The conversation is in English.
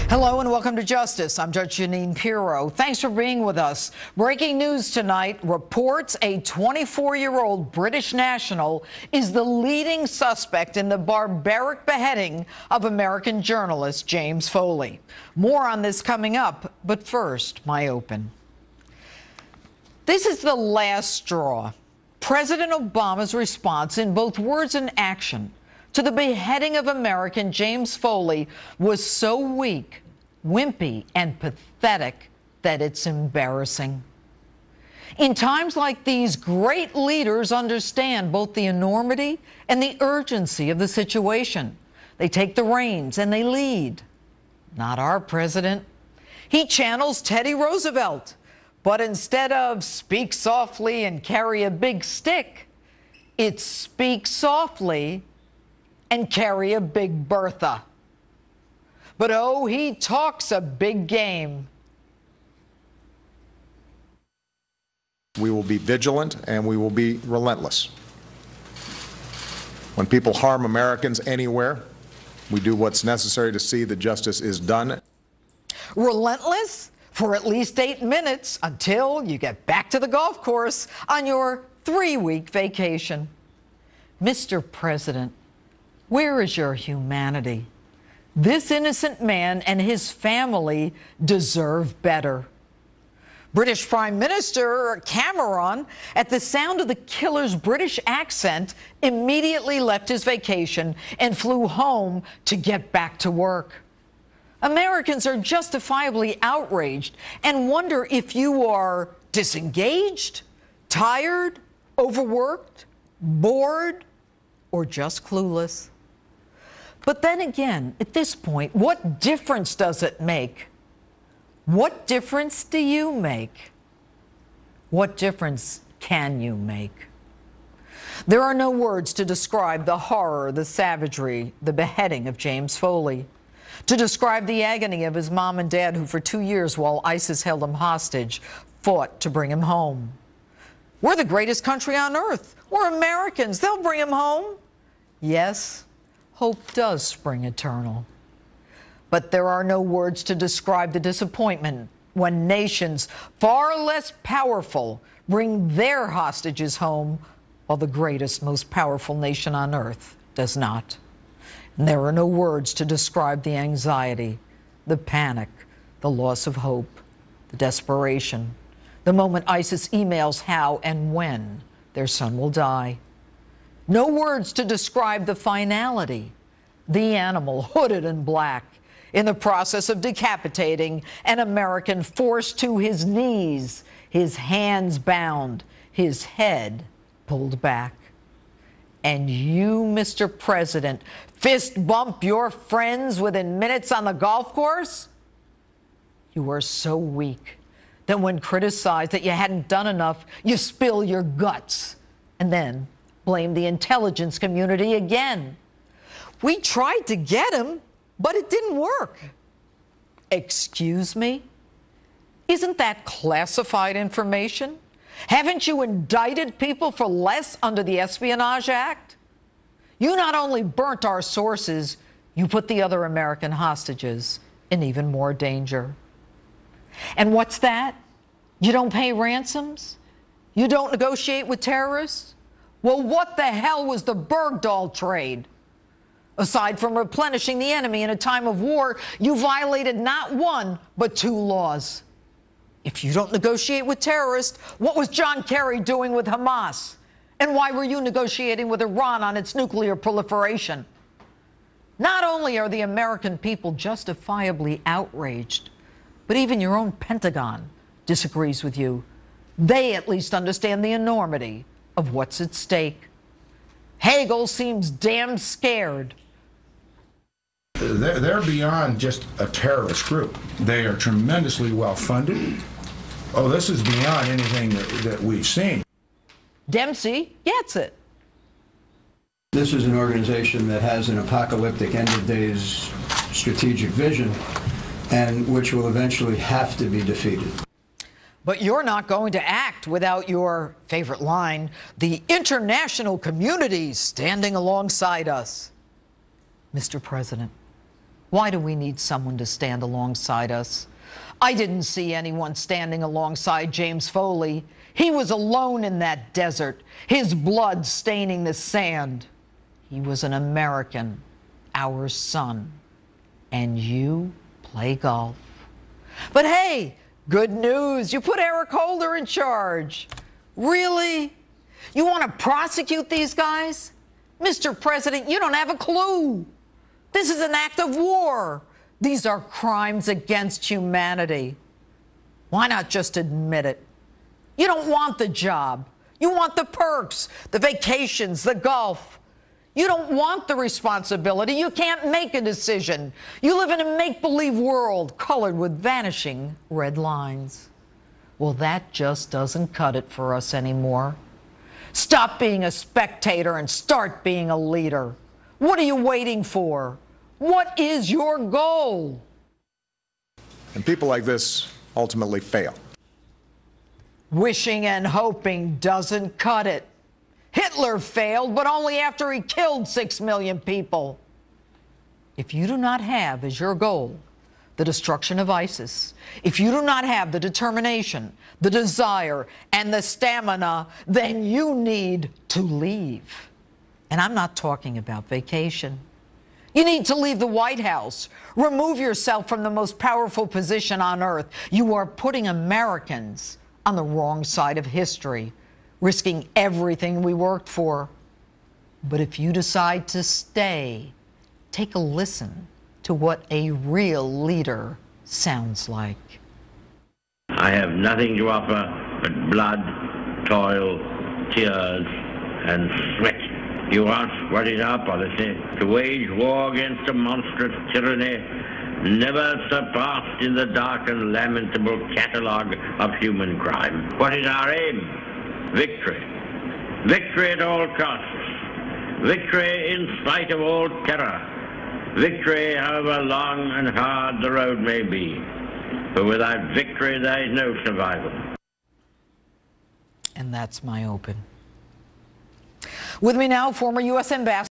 Hello and welcome to Justice. I'm Judge Jeanine Pirro. Thanks for being with us. Breaking news tonight reports a 24-year-old British national is the leading suspect in the barbaric beheading of American journalist James Foley. More on this coming up, but first, my open. This is the last straw. President Obama's response in both words and action to the beheading of American James Foley was so weak, wimpy, and pathetic that it's embarrassing. In times like these, great leaders understand both the enormity and the urgency of the situation. They take the reins and they lead. Not our president. He channels Teddy Roosevelt, but instead of speak softly and carry a big stick, it's speak softly and carry a big Bertha. But oh, he talks a big game. We will be vigilant and we will be relentless. When people harm Americans anywhere, we do what's necessary to see that justice is done. Relentless for at least 8 minutes until you get back to the golf course on your 3-week vacation. Mr. President, where is your humanity? This innocent man and his family deserve better. British Prime Minister Cameron, at the sound of the killer's British accent, immediately left his vacation and flew home to get back to work. Americans are justifiably outraged and wonder if you are disengaged, tired, overworked, bored, or just clueless. But then again, at this point, what difference does it make? What difference do you make? What difference can you make? There are no words to describe the horror, the savagery, the beheading of James Foley, to describe the agony of his mom and dad who for 2 years, while ISIS held him hostage, fought to bring him home. We're the greatest country on earth. We're Americans. They'll bring him home. Yes, hope does spring eternal. But there are no words to describe the disappointment when nations far less powerful bring their hostages home while the greatest, most powerful nation on earth does not. And there are no words to describe the anxiety, the panic, the loss of hope, the desperation, the moment ISIS emails how and when their son will die. No words to describe the finality, the animal hooded in black, in the process of decapitating an American forced to his knees, his hands bound, his head pulled back. And you, Mr. President, fist bump your friends within minutes on the golf course? You are so weak that when criticized that you hadn't done enough, you spill your guts and then blame the intelligence community again. We tried to get him, but it didn't work. Excuse me? Isn't that classified information? Haven't you indicted people for less under the Espionage Act? You not only burnt our sources, you put the other American hostages in even more danger. And what's that? You don't pay ransoms? You don't negotiate with terrorists? Well, what the hell was the Bergdahl trade? Aside from replenishing the enemy in a time of war, you violated not one, but 2 laws. If you don't negotiate with terrorists, what was John Kerry doing with Hamas? And why were you negotiating with Iran on its nuclear proliferation? Not only are the American people justifiably outraged, but even your own Pentagon disagrees with you. They at least understand the enormity of what's at stake. Hagel seems damn scared. They're beyond just a terrorist group. They are tremendously well funded. Oh, this is beyond anything that we've seen. Dempsey gets it. This is an organization that has an apocalyptic end-of-days strategic vision and which will eventually have to be defeated. But you're not going to act without your favorite line, the international community standing alongside us. Mr. President, Why do we need someone to stand alongside us? I didn't see anyone standing alongside James Foley. He was alone in that desert, his blood staining the sand. He was an American, our son. And you play golf. But hey, good news, you put Eric Holder in charge. Really? You want to prosecute these guys? Mr. President, you don't have a clue. This is an act of war. These are crimes against humanity. Why not just admit it? You don't want the job. You want the perks, the vacations, the golf. You don't want the responsibility. You can't make a decision. You live in a make-believe world colored with vanishing red lines. Well, that just doesn't cut it for us anymore. Stop being a spectator and start being a leader. What are you waiting for? What is your goal? And people like this ultimately fail. Wishing and hoping doesn't cut it. Hitler failed, but only after he killed 6 million people. If you do not have as your goal the destruction of ISIS, if you do not have the determination, the desire, and the stamina, then you need to leave. And I'm not talking about vacation. You need to leave the White House. Remove yourself from the most powerful position on earth. You are putting Americans on the wrong side of history, risking everything we worked for. But if you decide to stay, take a listen to what a real leader sounds like. I have nothing to offer but blood, toil, tears, and sweat. You ask what is our policy? To wage war against a monstrous tyranny never surpassed in the dark and lamentable catalogue of human crime. What is our aim? Victory. Victory at all costs. Victory in spite of all terror. Victory however long and hard the road may be. For without victory there is no survival. And that's my open. With me now, former U.S. Ambassador